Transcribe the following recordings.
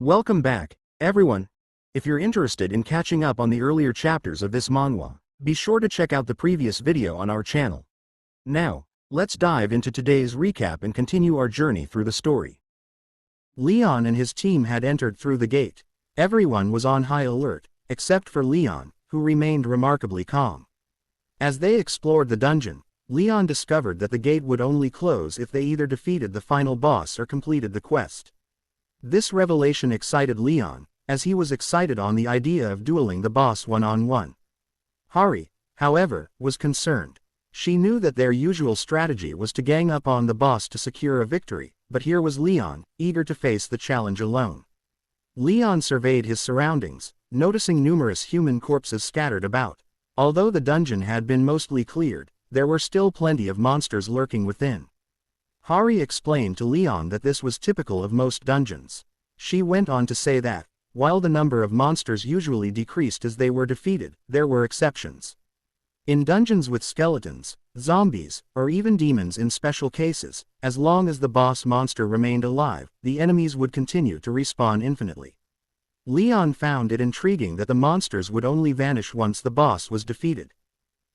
Welcome back, everyone. If you're interested in catching up on the earlier chapters of this manhwa, be sure to check out the previous video on our channel. Now, let's dive into today's recap and continue our journey through the story. Leon and his team had entered through the gate. Everyone was on high alert, except for Leon, who remained remarkably calm. As they explored the dungeon, Leon discovered that the gate would only close if they either defeated the final boss or completed the quest. This revelation excited Leon, as he was excited on the idea of dueling the boss one-on-one. Hari, however, was concerned. She knew that their usual strategy was to gang up on the boss to secure a victory, but here was Leon, eager to face the challenge alone. Leon surveyed his surroundings, noticing numerous human corpses scattered about. Although the dungeon had been mostly cleared, there were still plenty of monsters lurking within. Hari explained to Leon that this was typical of most dungeons. She went on to say that, while the number of monsters usually decreased as they were defeated, there were exceptions. In dungeons with skeletons, zombies, or even demons in special cases, as long as the boss monster remained alive, the enemies would continue to respawn infinitely. Leon found it intriguing that the monsters would only vanish once the boss was defeated.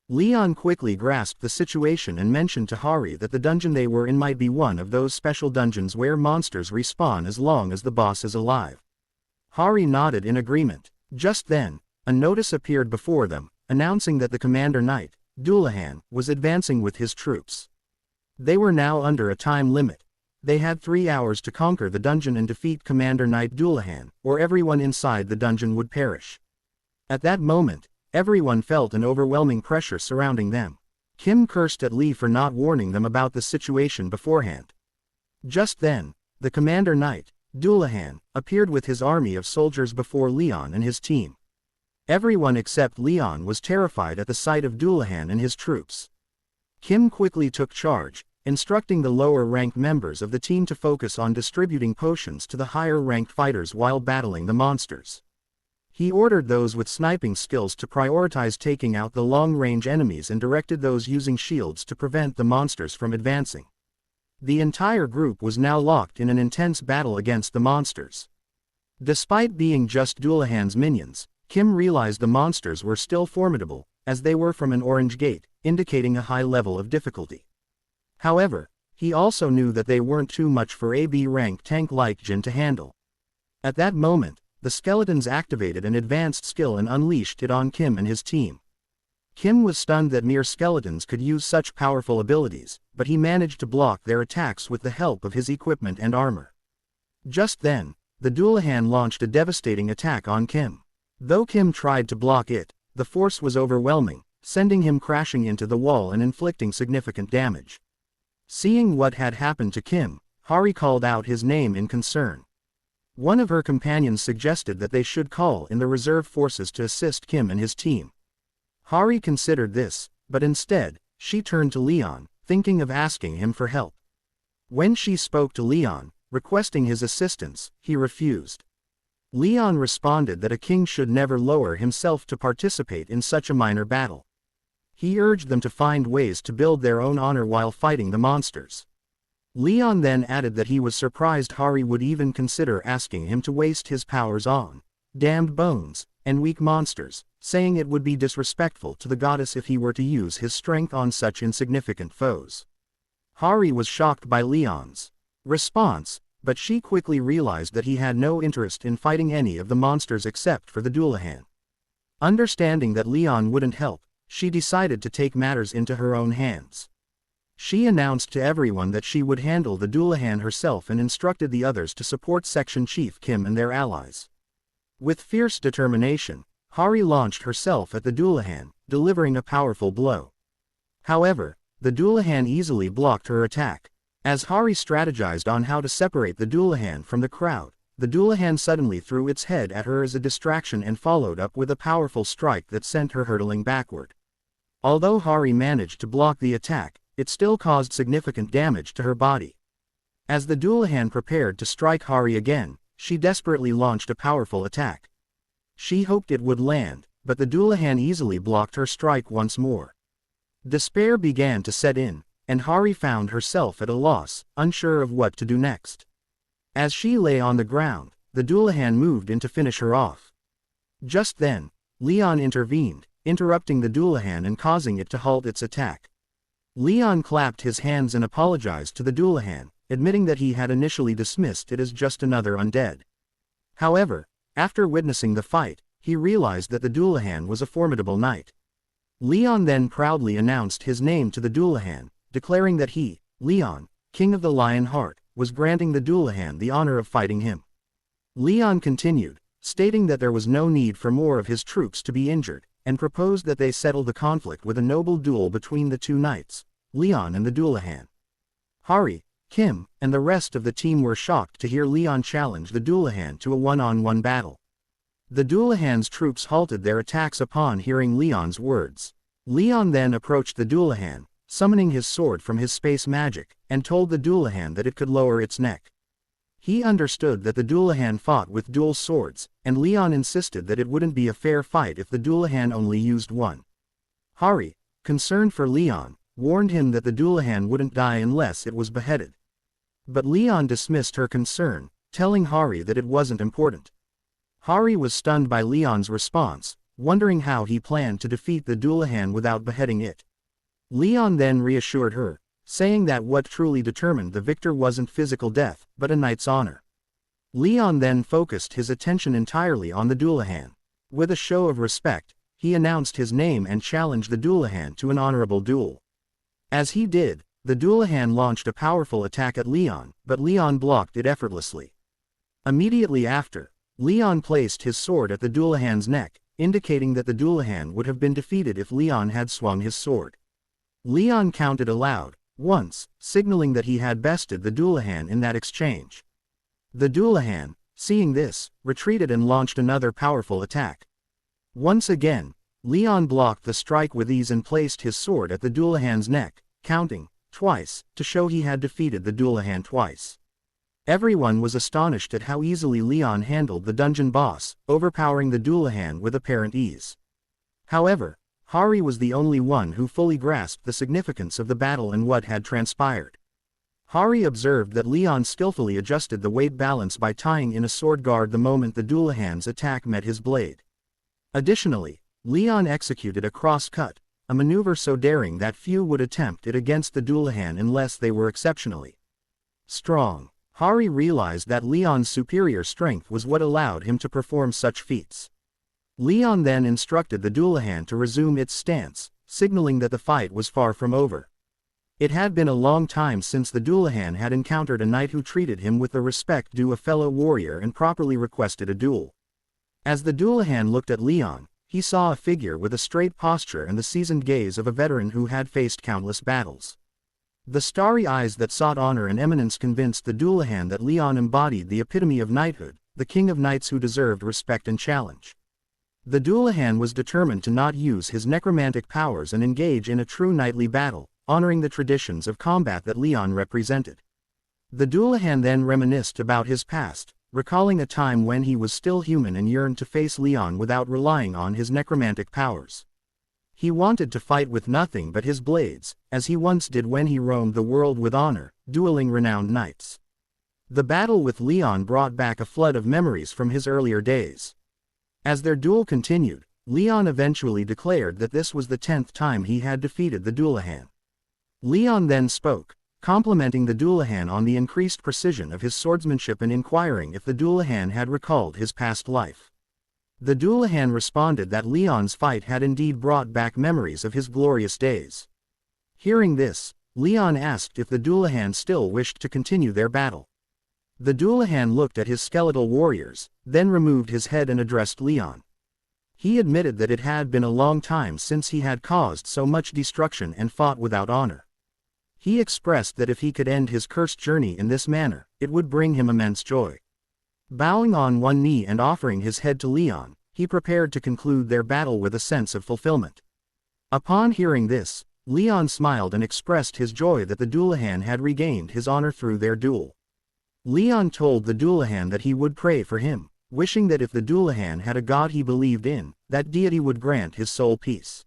Leon quickly grasped the situation and mentioned to Hari that the dungeon they were in might be one of those special dungeons where monsters respawn as long as the boss is alive. Hari nodded in agreement. Just then, a notice appeared before them, announcing that the commander knight, Dullahan, was advancing with his troops. They were now under a time limit. They had 3 hours to conquer the dungeon and defeat Commander Knight Dullahan, or everyone inside the dungeon would perish. At that moment, everyone felt an overwhelming pressure surrounding them. Kim cursed at Lee for not warning them about the situation beforehand. Just then, the Commander Knight, Dullahan, appeared with his army of soldiers before Leon and his team. Everyone except Leon was terrified at the sight of Dullahan and his troops. Kim quickly took charge, instructing the lower-ranked members of the team to focus on distributing potions to the higher-ranked fighters while battling the monsters. He ordered those with sniping skills to prioritize taking out the long-range enemies and directed those using shields to prevent the monsters from advancing. The entire group was now locked in an intense battle against the monsters. Despite being just Dullahan's minions, Kim realized the monsters were still formidable, as they were from an orange gate, indicating a high level of difficulty. However, he also knew that they weren't too much for a B-rank tank like Jin to handle. At that moment, the skeletons activated an advanced skill and unleashed it on Kim and his team. Kim was stunned that mere skeletons could use such powerful abilities, but he managed to block their attacks with the help of his equipment and armor. Just then, the Dullahan launched a devastating attack on Kim. Though Kim tried to block it, the force was overwhelming, sending him crashing into the wall and inflicting significant damage. Seeing what had happened to Kim, Hari called out his name in concern. One of her companions suggested that they should call in the reserve forces to assist Kim and his team. Hari considered this, but instead, she turned to Leon, thinking of asking him for help. When she spoke to Leon, requesting his assistance, he refused. Leon responded that a king should never lower himself to participate in such a minor battle. He urged them to find ways to build their own honor while fighting the monsters. Leon then added that he was surprised Hari would even consider asking him to waste his powers on damned bones and weak monsters, saying it would be disrespectful to the goddess if he were to use his strength on such insignificant foes. Hari was shocked by Leon's response, but she quickly realized that he had no interest in fighting any of the monsters except for the Dullahan. Understanding that Leon wouldn't help, she decided to take matters into her own hands. She announced to everyone that she would handle the Dullahan herself and instructed the others to support Section Chief Kim and their allies. With fierce determination, Hari launched herself at the Dullahan, delivering a powerful blow. However, the Dullahan easily blocked her attack. As Hari strategized on how to separate the Dullahan from the crowd, the Dullahan suddenly threw its head at her as a distraction and followed up with a powerful strike that sent her hurtling backward. Although Hari managed to block the attack, it still caused significant damage to her body. As the Dullahan prepared to strike Hari again, she desperately launched a powerful attack. She hoped it would land, but the Dullahan easily blocked her strike once more. Despair began to set in, and Hari found herself at a loss, unsure of what to do next. As she lay on the ground, the Dullahan moved in to finish her off. Just then, Leon intervened, interrupting the Dullahan and causing it to halt its attack. Leon clapped his hands and apologized to the Dullahan, admitting that he had initially dismissed it as just another undead. However, after witnessing the fight, he realized that the Dullahan was a formidable knight. Leon then proudly announced his name to the Dullahan, declaring that he, Leon, King of the Lion Heart, was granting the Dullahan the honor of fighting him. Leon continued, stating that there was no need for more of his troops to be injured, and proposed that they settle the conflict with a noble duel between the two knights, Leon and the Dullahan. Hari, Kim, and the rest of the team were shocked to hear Leon challenge the Dullahan to a one-on-one battle. The Dullahan's troops halted their attacks upon hearing Leon's words. Leon then approached the Dullahan, summoning his sword from his space magic, and told the Dullahan that it could lower its neck. He understood that the Dullahan fought with dual swords, and Leon insisted that it wouldn't be a fair fight if the Dullahan only used one. Hari, concerned for Leon, warned him that the Dullahan wouldn't die unless it was beheaded. But Leon dismissed her concern, telling Hari that it wasn't important. Hari was stunned by Leon's response, wondering how he planned to defeat the Dullahan without beheading it. Leon then reassured her, saying that what truly determined the victor wasn't physical death, but a knight's honor. Leon then focused his attention entirely on the Dullahan. With a show of respect, he announced his name and challenged the Dullahan to an honorable duel. As he did, the Dullahan launched a powerful attack at Leon, but Leon blocked it effortlessly. Immediately after, Leon placed his sword at the Dullahan's neck, indicating that the Dullahan would have been defeated if Leon had swung his sword. Leon counted aloud, once, signaling that he had bested the Dullahan in that exchange. The Dullahan, seeing this, retreated and launched another powerful attack. Once again, Leon blocked the strike with ease and placed his sword at the Dullahan's neck, counting, twice, to show he had defeated the Dullahan twice. Everyone was astonished at how easily Leon handled the dungeon boss, overpowering the Dullahan with apparent ease. However, Hari was the only one who fully grasped the significance of the battle and what had transpired. Hari observed that Leon skillfully adjusted the weight balance by tying in a sword guard the moment the Dullahan's attack met his blade. Additionally, Leon executed a cross-cut, a maneuver so daring that few would attempt it against the Dullahan unless they were exceptionally strong. Hari realized that Leon's superior strength was what allowed him to perform such feats. Leon then instructed the Dullahan to resume its stance, signaling that the fight was far from over. It had been a long time since the Dullahan had encountered a knight who treated him with the respect due a fellow warrior and properly requested a duel. As the Dullahan looked at Leon, he saw a figure with a straight posture and the seasoned gaze of a veteran who had faced countless battles. The starry eyes that sought honor and eminence convinced the Dullahan that Leon embodied the epitome of knighthood, the king of knights who deserved respect and challenge. The Dullahan was determined to not use his necromantic powers and engage in a true knightly battle, honoring the traditions of combat that Leon represented. The Dullahan then reminisced about his past, recalling a time when he was still human and yearned to face Leon without relying on his necromantic powers. He wanted to fight with nothing but his blades, as he once did when he roamed the world with honor, dueling renowned knights. The battle with Leon brought back a flood of memories from his earlier days. As their duel continued, Leon eventually declared that this was the 10th time he had defeated the Dullahan. Leon then spoke, complimenting the Dullahan on the increased precision of his swordsmanship and inquiring if the Dullahan had recalled his past life. The Dullahan responded that Leon's fight had indeed brought back memories of his glorious days. Hearing this, Leon asked if the Dullahan still wished to continue their battle. The Dullahan looked at his skeletal warriors, then removed his head and addressed Leon. He admitted that it had been a long time since he had caused so much destruction and fought without honor. He expressed that if he could end his cursed journey in this manner, it would bring him immense joy. Bowing on one knee and offering his head to Leon, he prepared to conclude their battle with a sense of fulfillment. Upon hearing this, Leon smiled and expressed his joy that the Dullahan had regained his honor through their duel. Leon told the Dullahan that he would pray for him, wishing that if the Dullahan had a god he believed in, that deity would grant his soul peace.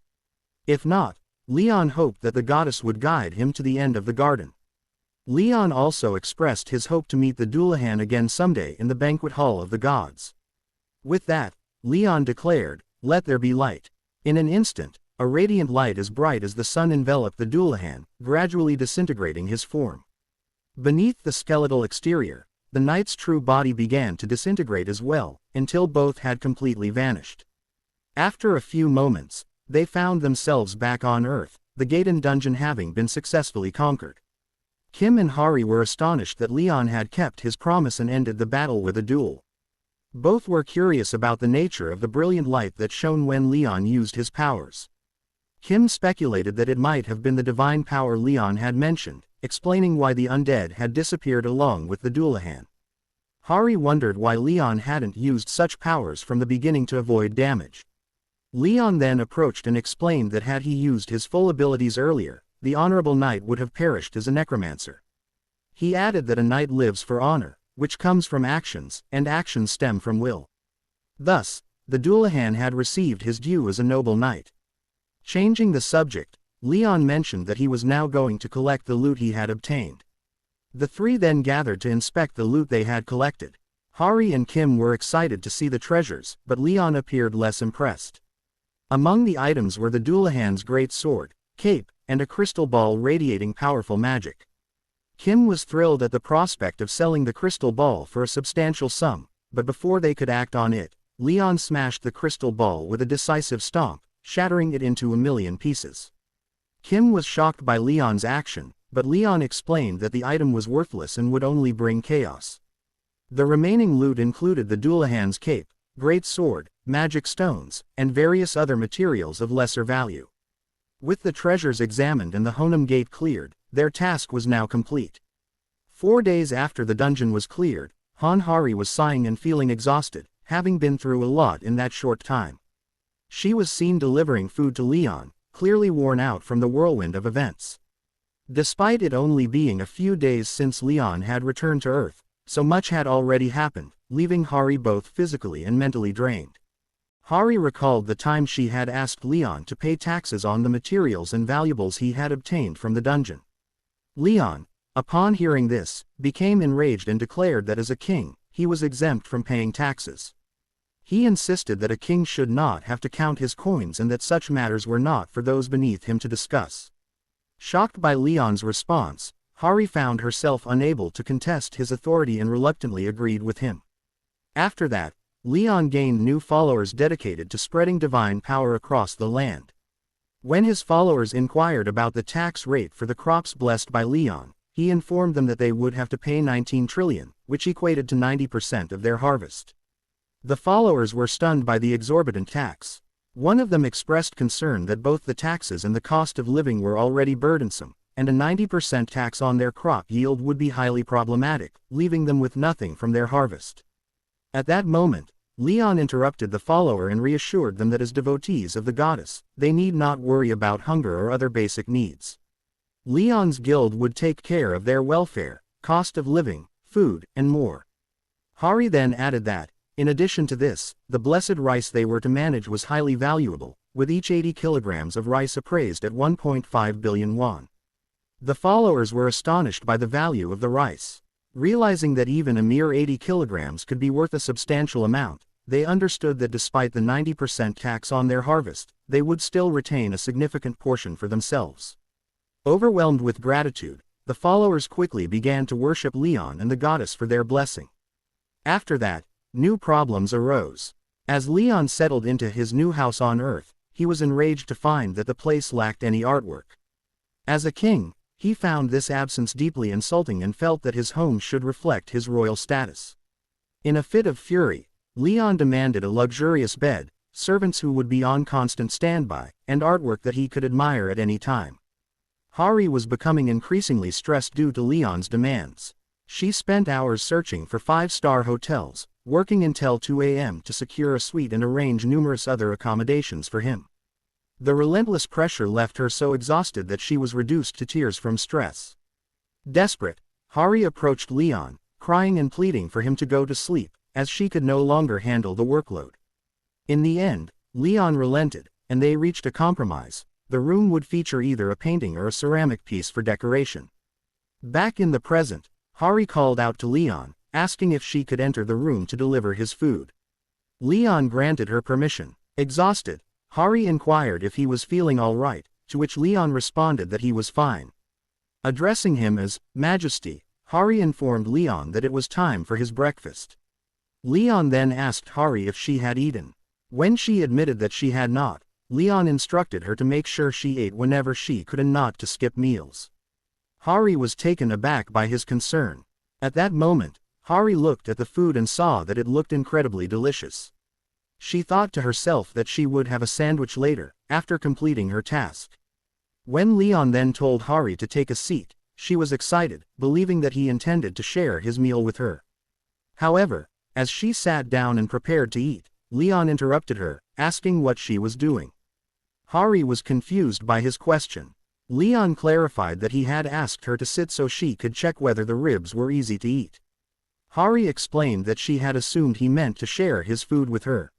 If not, Leon hoped that the goddess would guide him to the end of the garden. Leon also expressed his hope to meet the Dullahan again someday in the banquet hall of the gods. With that, Leon declared, "Let there be light." In an instant, a radiant light as bright as the sun enveloped the Dullahan, gradually disintegrating his form. Beneath the skeletal exterior, the knight's true body began to disintegrate as well, until both had completely vanished. After a few moments, they found themselves back on Earth, the Gaiden dungeon having been successfully conquered. Kim and Hari were astonished that Leon had kept his promise and ended the battle with a duel. Both were curious about the nature of the brilliant light that shone when Leon used his powers. Kim speculated that it might have been the divine power Leon had mentioned, explaining why the undead had disappeared along with the Dullahan. Hari wondered why Leon hadn't used such powers from the beginning to avoid damage. Leon then approached and explained that had he used his full abilities earlier, the honorable knight would have perished as a necromancer. He added that a knight lives for honor, which comes from actions, and actions stem from will. Thus, the Dullahan had received his due as a noble knight. Changing the subject, Leon mentioned that he was now going to collect the loot he had obtained. The three then gathered to inspect the loot they had collected. Hari and Kim were excited to see the treasures, but Leon appeared less impressed. Among the items were the Dullahan's great sword, cape, and a crystal ball radiating powerful magic. Kim was thrilled at the prospect of selling the crystal ball for a substantial sum, but before they could act on it, Leon smashed the crystal ball with a decisive stomp, shattering it into a million pieces. Kim was shocked by Leon's action, but Leon explained that the item was worthless and would only bring chaos. The remaining loot included the Dullahan's cape, great sword, magic stones, and various other materials of lesser value. With the treasures examined and the Honam Gate cleared, their task was now complete. 4 days after the dungeon was cleared, Hari was sighing and feeling exhausted, having been through a lot in that short time. She was seen delivering food to Leon, clearly worn out from the whirlwind of events. Despite it only being a few days since Leon had returned to Earth, so much had already happened, leaving Hari both physically and mentally drained. Hari recalled the time she had asked Leon to pay taxes on the materials and valuables he had obtained from the dungeon. Leon, upon hearing this, became enraged and declared that as a king, he was exempt from paying taxes. He insisted that a king should not have to count his coins and that such matters were not for those beneath him to discuss. Shocked by Leon's response, Hari found herself unable to contest his authority and reluctantly agreed with him. After that, Leon gained new followers dedicated to spreading divine power across the land. When his followers inquired about the tax rate for the crops blessed by Leon, he informed them that they would have to pay 19 trillion, which equated to 90% of their harvest. The followers were stunned by the exorbitant tax. One of them expressed concern that both the taxes and the cost of living were already burdensome, and a 90% tax on their crop yield would be highly problematic, leaving them with nothing from their harvest. At that moment, Leon interrupted the follower and reassured them that as devotees of the goddess, they need not worry about hunger or other basic needs. Leon's guild would take care of their welfare, cost of living, food, and more. Hari then added that, in addition to this, the blessed rice they were to manage was highly valuable, with each 80 kilograms of rice appraised at 1.5 billion won. The followers were astonished by the value of the rice. Realizing that even a mere 80 kilograms could be worth a substantial amount, they understood that despite the 90% tax on their harvest, they would still retain a significant portion for themselves. Overwhelmed with gratitude, the followers quickly began to worship Leon and the goddess for their blessing. After that, new problems arose. As Leon settled into his new house on Earth, he was enraged to find that the place lacked any artwork. As a king, he found this absence deeply insulting and felt that his home should reflect his royal status. In a fit of fury, Leon demanded a luxurious bed, servants who would be on constant standby, and artwork that he could admire at any time. Hari was becoming increasingly stressed due to Leon's demands. She spent hours searching for 5-star hotels, working until 2 a.m. to secure a suite and arrange numerous other accommodations for him. The relentless pressure left her so exhausted that she was reduced to tears from stress. Desperate, Hari approached Leon, crying and pleading for him to go to sleep, as she could no longer handle the workload. In the end, Leon relented, and they reached a compromise. The room would feature either a painting or a ceramic piece for decoration. Back in the present, Hari called out to Leon, asking if she could enter the room to deliver his food. Leon granted her permission. Exhausted, Hari inquired if he was feeling all right, to which Leon responded that he was fine. Addressing him as Majesty, Hari informed Leon that it was time for his breakfast. Leon then asked Hari if she had eaten. When she admitted that she had not, Leon instructed her to make sure she ate whenever she could and not to skip meals. Hari was taken aback by his concern. At that moment, Hari looked at the food and saw that it looked incredibly delicious. She thought to herself that she would have a sandwich later, after completing her task. When Leon then told Hari to take a seat, she was excited, believing that he intended to share his meal with her. However, as she sat down and prepared to eat, Leon interrupted her, asking what she was doing. Hari was confused by his question. Leon clarified that he had asked her to sit so she could check whether the ribs were easy to eat. Hari explained that she had assumed he meant to share his food with her.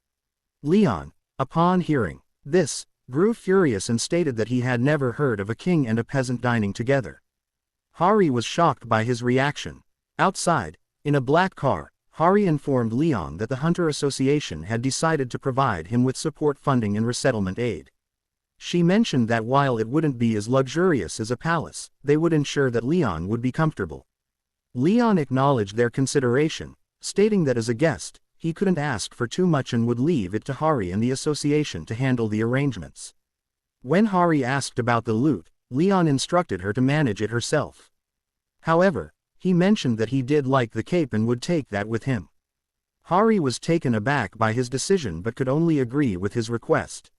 Leon, upon hearing this, grew furious and stated that he had never heard of a king and a peasant dining together. Hari was shocked by his reaction. Outside, in a black car, Hari informed Leon that the Hunter Association had decided to provide him with support funding and resettlement aid. She mentioned that while it wouldn't be as luxurious as a palace, they would ensure that Leon would be comfortable. Leon acknowledged their consideration, stating that as a guest, he couldn't ask for too much and would leave it to Hari and the association to handle the arrangements. When Hari asked about the loot, Leon instructed her to manage it herself. However, he mentioned that he did like the cape and would take that with him. Hari was taken aback by his decision but could only agree with his request.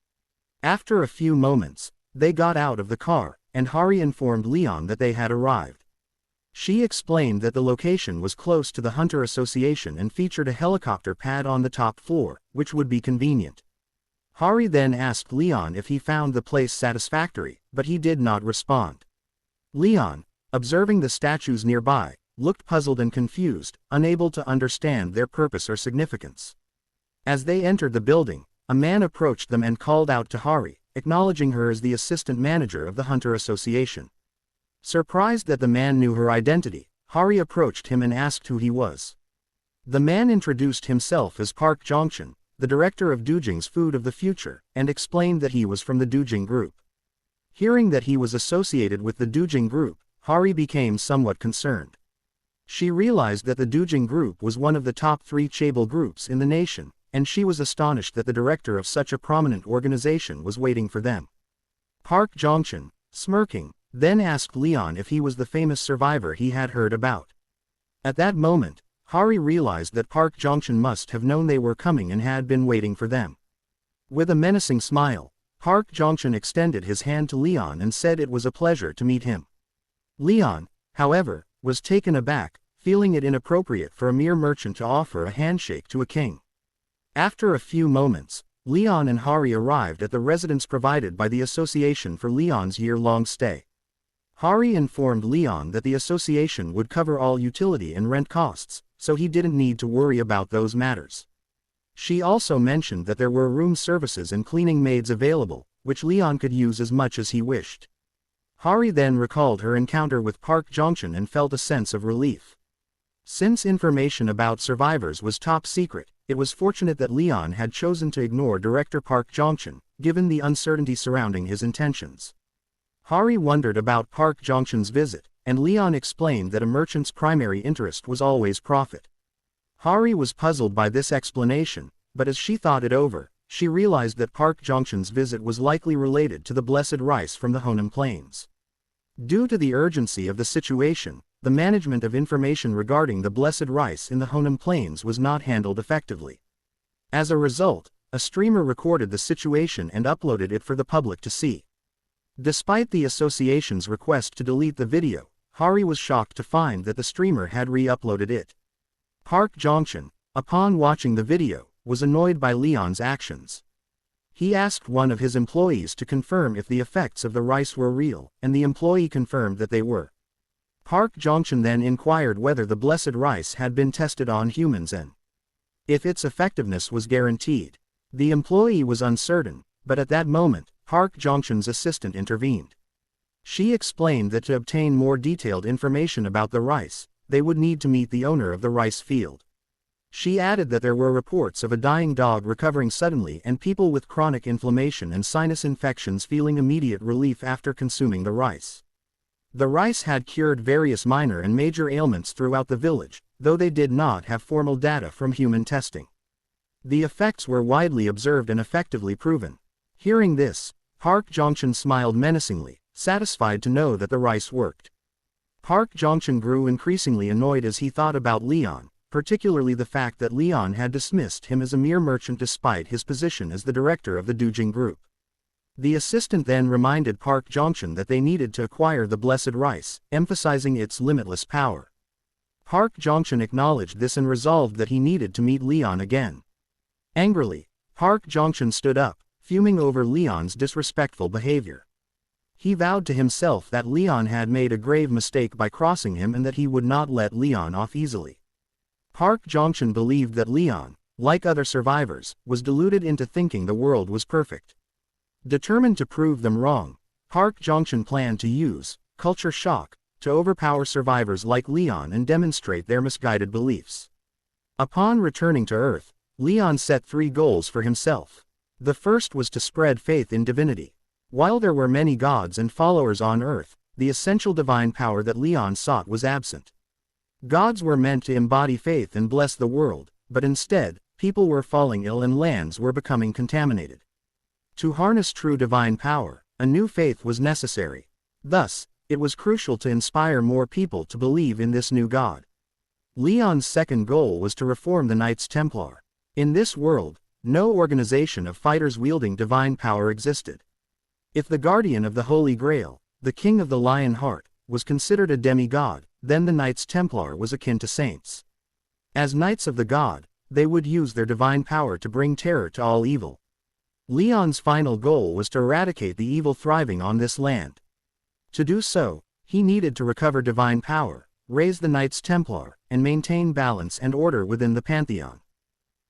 After a few moments, they got out of the car, and Hari informed Leon that they had arrived. She explained that the location was close to the Hunter Association and featured a helicopter pad on the top floor, which would be convenient. Hari then asked Leon if he found the place satisfactory, but he did not respond. Leon, observing the statues nearby, looked puzzled and confused, unable to understand their purpose or significance. As they entered the building, a man approached them and called out to Hari, acknowledging her as the assistant manager of the Hunter Association. Surprised that the man knew her identity, Hari approached him and asked who he was. The man introduced himself as Park Jongchun, the director of Dujing's Food of the Future, and explained that he was from the Dujing Group. Hearing that he was associated with the Dujing Group, Hari became somewhat concerned. She realized that the Dujing Group was one of the top 3 chaebol groups in the nation, and she was astonished that the director of such a prominent organization was waiting for them. Park Jongchun, smirking, then asked Leon if he was the famous survivor he had heard about. At that moment, Hari realized that Park Jongchun must have known they were coming and had been waiting for them. With a menacing smile, Park Jongchun extended his hand to Leon and said it was a pleasure to meet him. Leon, however, was taken aback, feeling it inappropriate for a mere merchant to offer a handshake to a king. After a few moments, Leon and Hari arrived at the residence provided by the association for Leon's year-long stay. Hari informed Leon that the association would cover all utility and rent costs, so he didn't need to worry about those matters. She also mentioned that there were room services and cleaning maids available, which Leon could use as much as he wished. Hari then recalled her encounter with Park Jongchun and felt a sense of relief. Since information about survivors was top secret, it was fortunate that Leon had chosen to ignore Director Park Jongchun, given the uncertainty surrounding his intentions. Hari wondered about Park Jongchun's visit, and Leon explained that a merchant's primary interest was always profit. Hari was puzzled by this explanation, but as she thought it over, she realized that Park Jongchun's visit was likely related to the blessed rice from the Honan Plains. Due to the urgency of the situation, the management of information regarding the blessed rice in the Honan Plains was not handled effectively. As a result, a streamer recorded the situation and uploaded it for the public to see. Despite the association's request to delete the video, Hari was shocked to find that the streamer had re-uploaded it. Park Jongchun, upon watching the video, was annoyed by Leon's actions. He asked one of his employees to confirm if the effects of the rice were real, and the employee confirmed that they were. Park Jongchun then inquired whether the blessed rice had been tested on humans and if its effectiveness was guaranteed. The employee was uncertain, but at that moment, Park Jongchun's assistant intervened. She explained that to obtain more detailed information about the rice, they would need to meet the owner of the rice field. She added that there were reports of a dying dog recovering suddenly and people with chronic inflammation and sinus infections feeling immediate relief after consuming the rice. The rice had cured various minor and major ailments throughout the village, though they did not have formal data from human testing. The effects were widely observed and effectively proven. Hearing this, Park Jong-chun smiled menacingly, satisfied to know that the rice worked. Park Jong-chun grew increasingly annoyed as he thought about Leon, particularly the fact that Leon had dismissed him as a mere merchant despite his position as the director of the Dujing group. The assistant then reminded Park Jong-chun that they needed to acquire the blessed rice, emphasizing its limitless power. Park Jong-chun acknowledged this and resolved that he needed to meet Leon again. Angrily, Park Jong-chun stood up, fuming over Leon's disrespectful behavior. He vowed to himself that Leon had made a grave mistake by crossing him and that he would not let Leon off easily. Park Jong-chun believed that Leon, like other survivors, was deluded into thinking the world was perfect. Determined to prove them wrong, Park Jong-chun planned to use culture shock to overpower survivors like Leon and demonstrate their misguided beliefs. Upon returning to Earth, Leon set 3 goals for himself. The first was to spread faith in divinity. While there were many gods and followers on Earth, the essential divine power that Leon sought was absent. Gods were meant to embody faith and bless the world, but instead, people were falling ill and lands were becoming contaminated. To harness true divine power, a new faith was necessary. Thus, it was crucial to inspire more people to believe in this new God. Leon's second goal was to reform the Knights Templar. In this world, no organization of fighters wielding divine power existed. If the guardian of the Holy Grail, the King of the Lion Heart, was considered a demigod, then the Knights Templar was akin to saints. As Knights of the God, they would use their divine power to bring terror to all evil. Leon's final goal was to eradicate the evil thriving on this land. To do so, he needed to recover divine power, raise the Knights Templar, and maintain balance and order within the Pantheon.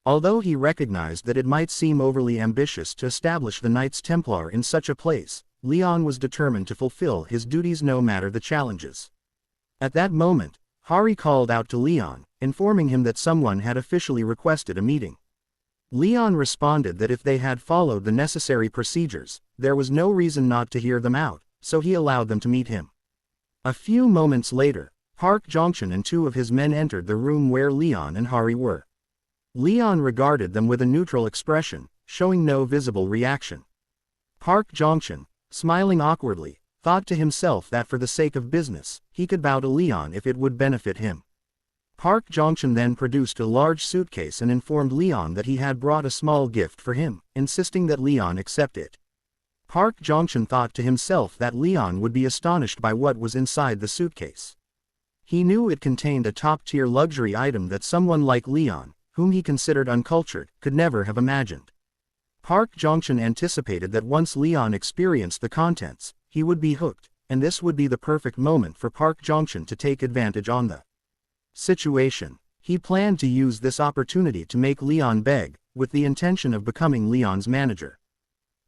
Although he recognized that it might seem overly ambitious to establish the Knights Templar in such a place, Leon was determined to fulfill his duties no matter the challenges. At that moment, Hari called out to Leon, informing him that someone had officially requested a meeting. Leon responded that if they had followed the necessary procedures, there was no reason not to hear them out, so he allowed them to meet him. A few moments later, Park Jong-chun and 2 of his men entered the room where Leon and Hari were. Leon regarded them with a neutral expression, showing no visible reaction. Park Jong-chun, smiling awkwardly, thought to himself that for the sake of business, he could bow to Leon if it would benefit him. Park Jong-chun then produced a large suitcase and informed Leon that he had brought a small gift for him, insisting that Leon accept it. Park Jong-chun thought to himself that Leon would be astonished by what was inside the suitcase. He knew it contained a top-tier luxury item that someone like Leon, whom he considered uncultured, could never have imagined. Park Jong-chun anticipated that once Leon experienced the contents, he would be hooked, and this would be the perfect moment for Park Jong-chun to take advantage on the situation. He planned to use this opportunity to make Leon beg, with the intention of becoming Leon's manager.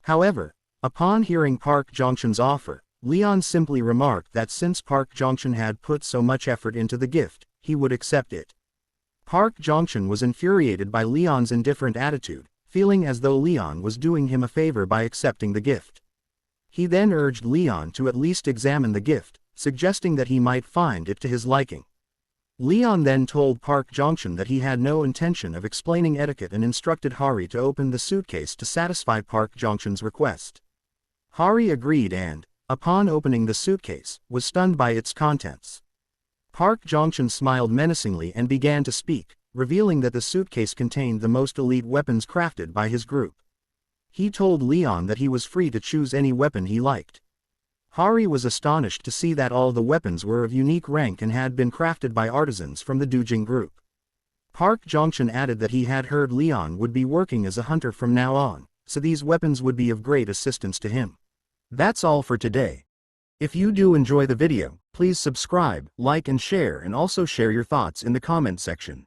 However, upon hearing Park Jong-chun's offer, Leon simply remarked that since Park Jong-chun had put so much effort into the gift, he would accept it. Park Jong-chun was infuriated by Leon's indifferent attitude, feeling as though Leon was doing him a favor by accepting the gift. He then urged Leon to at least examine the gift, suggesting that he might find it to his liking. Leon then told Park Jong-chun that he had no intention of explaining etiquette and instructed Hari to open the suitcase to satisfy Park Jong-chun's request. Hari agreed and, upon opening the suitcase, was stunned by its contents. Park Jong-chun smiled menacingly and began to speak, revealing that the suitcase contained the most elite weapons crafted by his group. He told Leon that he was free to choose any weapon he liked. Hari was astonished to see that all the weapons were of unique rank and had been crafted by artisans from the Dujing group. Park Jong-chun added that he had heard Leon would be working as a hunter from now on, so these weapons would be of great assistance to him. That's all for today. If you do enjoy the video, please subscribe, like and share, and also share your thoughts in the comment section.